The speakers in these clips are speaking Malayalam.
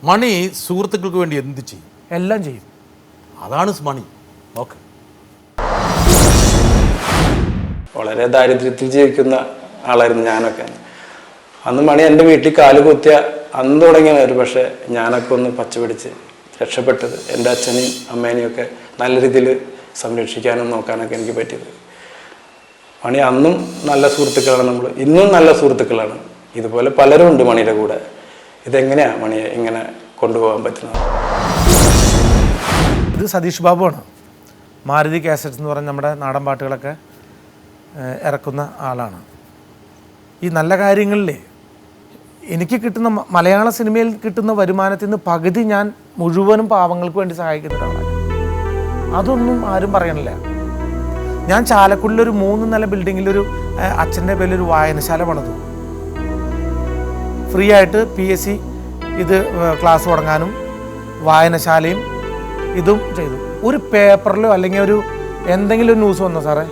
മണി സുഹൃത്തുക്കൾക്ക് വേണ്ടി എന്ത് ചെയ്യും? എല്ലാം ചെയ്യും. അതാണ് മണി. ഓക്കെ. വളരെ ദാരിദ്ര്യത്തിൽ ജീവിക്കുന്ന ആളായിരുന്നു ഞാനൊക്കെ. അന്ന് മണി എൻ്റെ വീട്ടിൽ കാല് കുത്തിയ അന്ന് തുടങ്ങിയ ഒരു പക്ഷേ ഞാനൊക്കെ ഒന്ന് പച്ചപിടിച്ച് രക്ഷപ്പെട്ടത് എൻ്റെ അച്ഛനെയും അമ്മേനെയും ഒക്കെ നല്ല രീതിയിൽ സംരക്ഷിക്കാനും നോക്കാനൊക്കെ എനിക്ക് പറ്റിയത്. മണി അന്നും നല്ല സുഹൃത്തുക്കളാണ്, നമ്മൾ ഇന്നും നല്ല സുഹൃത്തുക്കളാണ്. ഇതുപോലെ പലരും ഉണ്ട് മണിയുടെ കൂടെ. ഇതെങ്ങനെയാണ് മണിയെ ഇങ്ങനെ കൊണ്ടുപോകാൻ പറ്റുന്നത്? ഇത് സതീഷ് ബാബുവാണ്. മാരുതി കാസറ്റ്സ് എന്ന് പറഞ്ഞ നമ്മുടെ നാടൻ പാട്ടുകളൊക്കെ ഇറക്കുന്ന ആളാണ്. ഈ നല്ല കാര്യങ്ങളിൽ എനിക്ക് കിട്ടുന്ന മലയാള സിനിമയിൽ കിട്ടുന്ന വരുമാനത്തിൽ നിന്ന് പകുതി ഞാൻ മുഴുവനും പാവങ്ങൾക്ക് വേണ്ടി സഹായിക്കുന്ന ഒരാളാണ്. അതൊന്നും ആരും പറയണില്ല. ഞാൻ ചാലക്കുടിലൊരു 3 നില ബിൽഡിങ്ങിലൊരു അച്ഛൻ്റെ പേരിലൊരു വായനശാല പണിതു. ഫ്രീ ആയിട്ട് PSC ഇത് ക്ലാസ് തുടങ്ങാനും വായനശാലയും ഇതും ചെയ്തു. ഒരു പേപ്പറിലോ അല്ലെങ്കിൽ ഒരു എന്തെങ്കിലും ഒരു ന്യൂസ് വന്നോ സാറേ?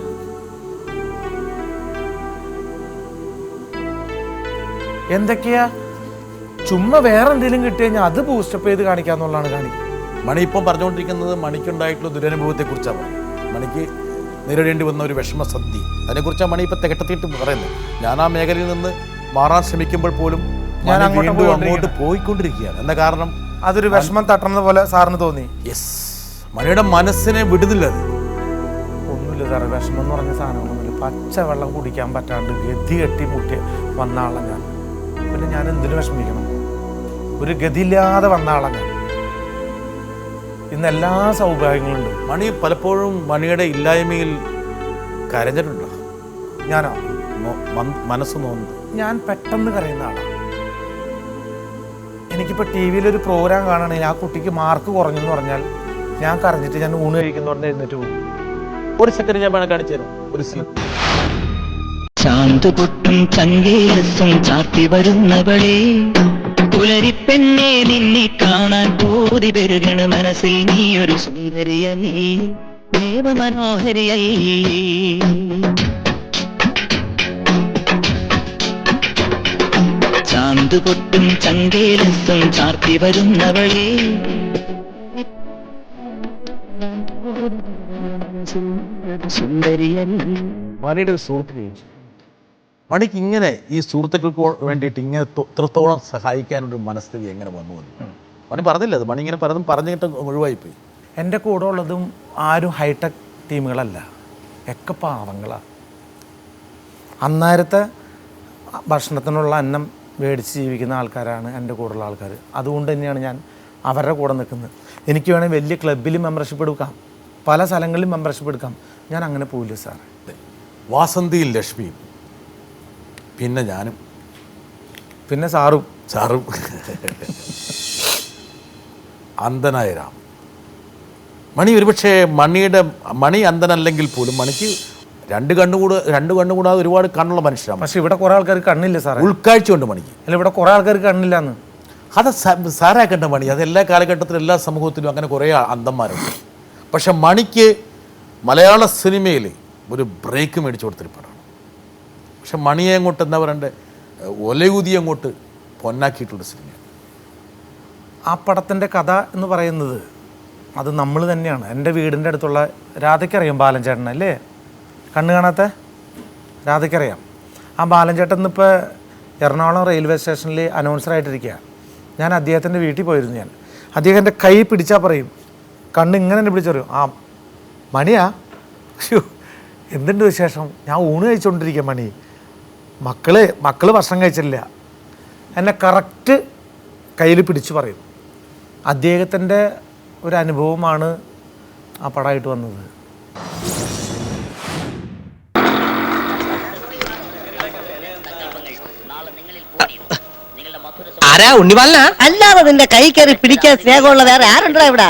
എന്തൊക്കെയാ? ചുമ്മാ വേറെ എന്തെങ്കിലും കിട്ടി കഴിഞ്ഞാൽ അത് ബൂസ്റ്റപ്പ് ചെയ്ത് കാണിക്കാന്നുള്ളതാണ് കാണിക്കുക. മണി ഇപ്പം പറഞ്ഞുകൊണ്ടിരിക്കുന്നത് മണിക്കുണ്ടായിട്ടുള്ള ദുരനുഭവത്തെക്കുറിച്ചാണ് പറയുന്നത്. മണിക്ക് നേരിടേണ്ടി വന്ന ഒരു വിഷമസന്ധി, അതിനെക്കുറിച്ചാണ് മണി ഇപ്പം തികട്ടത്തിയിട്ട് പറയുന്നത്. ഞാൻ ആ മേഖലയിൽ നിന്ന് മാറാൻ ശ്രമിക്കുമ്പോൾ പോലും ഞാൻ അങ്ങോട്ട് പോയിക്കൊണ്ടിരിക്കുകയാണ്. എന്താ കാരണം? അതൊരു വിഷമം തട്ടുന്നത് പോലെ സാറിന് തോന്നി? യെസ്, മണിയുടെ മനസ്സിനെ വിടുന്നില്ല അത്. ഒന്നുമില്ല സാറേ, വിഷമം എന്ന് പറഞ്ഞ സാധനങ്ങളൊന്നുമില്ല. പച്ചവെള്ളം കുടിക്കാൻ പറ്റാണ്ട് ഗതി കെട്ടി മുട്ടി വന്ന ആളാണ് ഞാൻ. പിന്നെ ഞാൻ എന്തിനു വിഷമിക്കണം? ഒരു ഗതിയില്ലാതെ വന്ന ആളാണ് ഞാൻ. ഇന്ന് എല്ലാ സൗഭാഗ്യങ്ങളുണ്ട്. മണി പലപ്പോഴും മണിയുടെ ഇല്ലായ്മയിൽ കരഞ്ഞിട്ടുണ്ടോ? ഞാനോ? മനസ്സ് നോന്നത്? ഞാൻ പെട്ടെന്ന് കരയുന്ന ആളാണ്. എനിക്കിപ്പോൾ TV ഒരു പ്രോഗ്രാം കാണുകയാണെങ്കിൽ ആ കുട്ടിക്ക് മാർക്ക് കുറഞ്ഞെന്ന് പറഞ്ഞാൽ ഞാൻ കരഞ്ഞിട്ട് ഞാൻ ഊണ് കഴിക്കുന്ന പറഞ്ഞ് എഴുന്നേറ്റ് പോകും. ഒരു സെക്കൻഡ് ഞാൻ വേണം കാണിച്ചു തരാം. ഒരു സീൻ. ശാന്തുപൊട്ടും ചങ്കേലസും ചാത്തി വരുന്നവളെ, പുലരിപ്പെണ്ണെ നിന്നെ കാണാൻ പോതി പെരുകണ മനസ്സിൽ നീ ഒരു സുന്ദരിയീ ദേവമനോഹരിയായി. ശാന്തുപൊട്ടും ചങ്കേലസും ചാർത്തി വരുന്നവളെ, സുന്ദരിയീ. മണിയുടെ ഒരു സുഹൃത്ത്, മണിക്ക് ഇങ്ങനെ ഈ സുഹൃത്തുക്കൾക്ക് വേണ്ടിയിട്ട് ഇങ്ങനെ ഇത്രത്തോളം സഹായിക്കാനൊരു മനസ്ഥിതി എങ്ങനെ വന്നു? മണി പറഞ്ഞില്ല അത്. മണി ഇങ്ങനെ പറഞ്ഞിട്ട് ഒഴിവായിപ്പോയി. എൻ്റെ കൂടെ ഉള്ളതും ആരും ഹൈടെക് ടീമുകളല്ല, ഒക്കെ പാവങ്ങളാണ്. അന്നേരത്തെ ഭക്ഷണത്തിനുള്ള അന്നം മേടിച്ച് ജീവിക്കുന്ന ആൾക്കാരാണ് എൻ്റെ കൂടെയുള്ള ആൾക്കാർ. അതുകൊണ്ട് തന്നെയാണ് ഞാൻ അവരുടെ കൂടെ നിൽക്കുന്നത്. എനിക്ക് വേണമെങ്കിൽ വലിയ ക്ലബ്ബിൽ മെമ്പർഷിപ്പ് എടുക്കാം, പല സ്ഥലങ്ങളിലും മെമ്പർഷിപ്പ് എടുക്കാം. ഞാൻ അങ്ങനെ പോയില്ല സാർ. വാസന്തിയിൽ ലക്ഷ്മിയും, പിന്നെ ഞാനും, പിന്നെ സാറും അന്ധനായ രാം. മണി ഒരുപക്ഷെ മണി അന്ധനല്ലെങ്കിൽ പോലും മണിക്ക് രണ്ട് കണ്ണുകൂടാതെ ഒരുപാട് കണ്ണുള്ള മനുഷ്യരാണ്. പക്ഷെ ഇവിടെ കുറേ ആൾക്കാർക്ക് കണ്ണില്ല സാറേ. ഉൾക്കാഴ്ച ഉണ്ട് മണിക്ക്. അല്ല, ഇവിടെ കുറേ ആൾക്കാർക്ക് കണ്ണില്ല എന്ന്. അത് സാരാക്കേണ്ട മണി. അത് എല്ലാ കാലഘട്ടത്തിലും എല്ലാ സമൂഹത്തിലും അങ്ങനെ കുറേ അന്ധന്മാരുണ്ട്. പക്ഷെ മണിക്ക് മലയാള സിനിമയിൽ ഒരു ബ്രേക്ക് മേടിച്ചു കൊടുത്തൊരു പടമാണ്. പക്ഷെ മണിയെ അങ്ങോട്ട് എന്താ പറയണ്ടേ, ഒലയൂതി അങ്ങോട്ട് പൊന്നാക്കിയിട്ടുള്ള സിനിമയാണ്. ആ പടത്തിൻ്റെ കഥ എന്ന് പറയുന്നത് അത് നമ്മൾ തന്നെയാണ്. എൻ്റെ വീടിൻ്റെ അടുത്തുള്ള രാധയ്ക്കറിയാം, ബാലൻ ചേട്ടനല്ലേ, കണ്ണ് കാണാത്ത രാധയ്ക്കറിയാം. ആ ബാലൻ ചേട്ടൻ ഇന്നിപ്പോൾ എറണാകുളം റെയിൽവേ സ്റ്റേഷനിൽ അനൗൺസറായിട്ടിരിക്കുക. ഞാൻ അദ്ദേഹത്തിൻ്റെ വീട്ടിൽ പോയിരുന്നു. അദ്ദേഹം എൻ്റെ കൈ പിടിച്ചാൽ പറയും, കണ്ണ് ഇങ്ങനെ തന്നെ പിടിച്ചറിയും, ആ മണിയാ, എന്തുണ്ട് വിശേഷം? ഞാൻ ഊണ് കഴിച്ചുകൊണ്ടിരിക്കുക മണി, മക്കൾ ഭക്ഷണം കഴിച്ചില്ല. എന്നെ കറക്റ്റ് കയ്യിൽ പിടിച്ച് പറയും. അദ്ദേഹത്തിൻ്റെ ഒരു അനുഭവമാണ് ആ പടമായിട്ട് വന്നത്. ആരാ ഉണ്ണിവാലന? അല്ലാതെ നിന്റെ കൈ കയറി പിടിക്കാൻ സ്നേഹമുള്ള വേറെ ആരുണ്ടോ ഇവിടെ?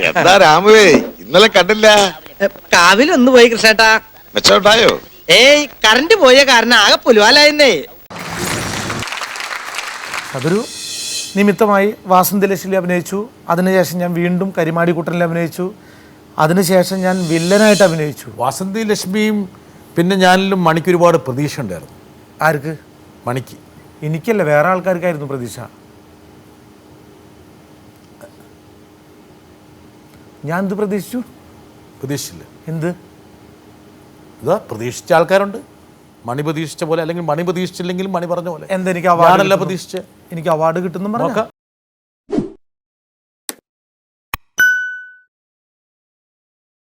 എന്താ രാമുവേ, ഇന്നലെ കണ്ടില്ല. കാവിലൊന്നു പോയി കൃഷ്ണേട്ടാ. മെച്ചോട്ടായോ? ഏയ്, കറണ്ട് പോയ കാരണം ആകെ പുലുവാലായെന്നേ. അതൊരു നിമിത്തമായി വാസന്തി ലക്ഷ്മിയിൽ അഭിനയിച്ചു. അതിനുശേഷം ഞാൻ വീണ്ടും കരിമാടിക്കുട്ടനിൽ അഭിനയിച്ചു. അതിനുശേഷം ഞാൻ വില്ലനായിട്ട് അഭിനയിച്ചു. വാസന്തി ലക്ഷ്മിയും പിന്നെ ഞാനിലും മണിക്ക് ഒരുപാട് പ്രതീക്ഷ ഉണ്ടായിരുന്നു. ആർക്ക്? മണിക്ക്. എനിക്കല്ല, വേറെ ആൾക്കാർക്കായിരുന്നു പ്രതീക്ഷ. ഞാൻ എന്ത് പ്രതീക്ഷിച്ചു? പ്രതീക്ഷിച്ചില്ല. എന്ത്? ഇതാ പ്രതീക്ഷിച്ച ആൾക്കാരുണ്ട്. മണി പ്രതീക്ഷിച്ച പോലെ, അല്ലെങ്കിൽ മണി പ്രതീക്ഷിച്ചില്ലെങ്കിലും മണി പറഞ്ഞ പോലെ. എന്തെനിക്ക് ഞാനല്ല അവാർഡ് പ്രതീക്ഷിച്ച. എനിക്ക് അവാർഡ് കിട്ടുന്നു നോക്കാം.